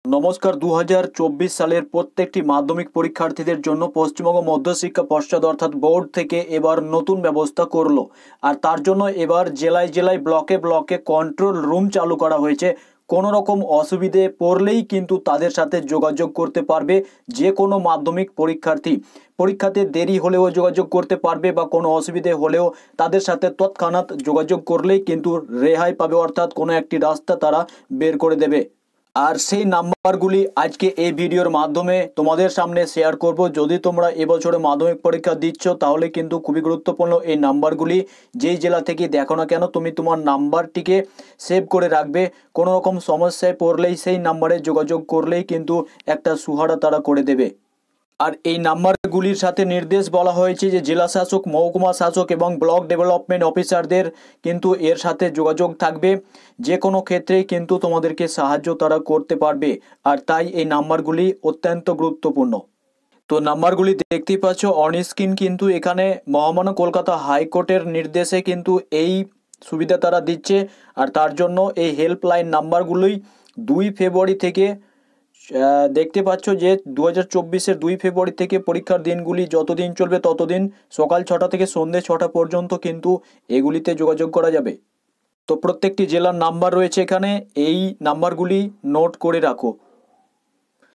নমস্কার। 2024 সালের প্রত্যেকটি মাধ্যমিক পরীক্ষার্থীদের জন্য পশ্চিমবঙ্গ মধ্যশিক্ষা পর্ষদ অর্থাৎ বোর্ড থেকে এবার নতুন ব্যবস্থা করলো। আর তার জন্য এবার জেলায় জেলায় ব্লকে ব্লকে কন্ট্রোল রুম চালু করা হয়েছে। কোনো রকম অসুবিধে পড়লেই কিন্তু তাদের সাথে যোগাযোগ করতে পারবে যে কোনো মাধ্যমিক পরীক্ষার্থী। পরীক্ষাতে দেরি হলেও যোগাযোগ করতে পারবে বা কোনো অসুবিধে হলেও তাদের সাথে তৎক্ষণাৎ যোগাযোগ করলেই কিন্তু রেহাই পাবে, অর্থাৎ কোনো একটি রাস্তা তারা বের করে দেবে। আর সেই নাম্বারগুলি আজকে এই ভিডিওর মাধ্যমে তোমাদের সামনে শেয়ার করব। যদি তোমরা এবছরে মাধ্যমিক পরীক্ষা দিচ্ছ তাহলে কিন্তু খুবই গুরুত্বপূর্ণ এই নাম্বারগুলি। যেই জেলা থেকে দেখো না কেন তুমি তোমার নাম্বারটিকে সেভ করে রাখবে। কোনো রকম সমস্যায় পড়লেই সেই নাম্বারে যোগাযোগ করলেই কিন্তু একটা সুহারা তারা করে দেবে। আর এই নাম্বারগুলির সাথে নির্দেশ বলা হয়েছে যে জেলা শাসক, মহকুমা শাসক এবং ব্লক ডেভেলপমেন্ট অফিসারদের কিন্তু এর সাথে যোগাযোগ থাকবে। যে কোনো ক্ষেত্রেই কিন্তু তোমাদেরকে সাহায্য তারা করতে পারবে। আর তাই এই নাম্বারগুলি অত্যন্ত গুরুত্বপূর্ণ। তো নাম্বারগুলি দেখতেই পাচ্ছ অন স্ক্রিন। কিন্তু এখানে মহামান্য কলকাতা হাইকোর্টের নির্দেশে কিন্তু এই সুবিধা তারা দিচ্ছে। আর তার জন্য এই হেল্পলাইন নাম্বারগুলোই 2 ফেব্রুয়ারি থেকে দেখতে পাচ্ছ যে 2024-এর 2 ফেব্রুয়ারি থেকে পরীক্ষার দিনগুলি যতদিন চলবে ততদিন সকাল 6টা থেকে সন্ধ্যে 6টা পর্যন্ত কিন্তু এগুলিতে যোগাযোগ করা যাবে। তো প্রত্যেকটি জেলার নাম্বার রয়েছে এখানে, এই নাম্বারগুলি নোট করে রাখো।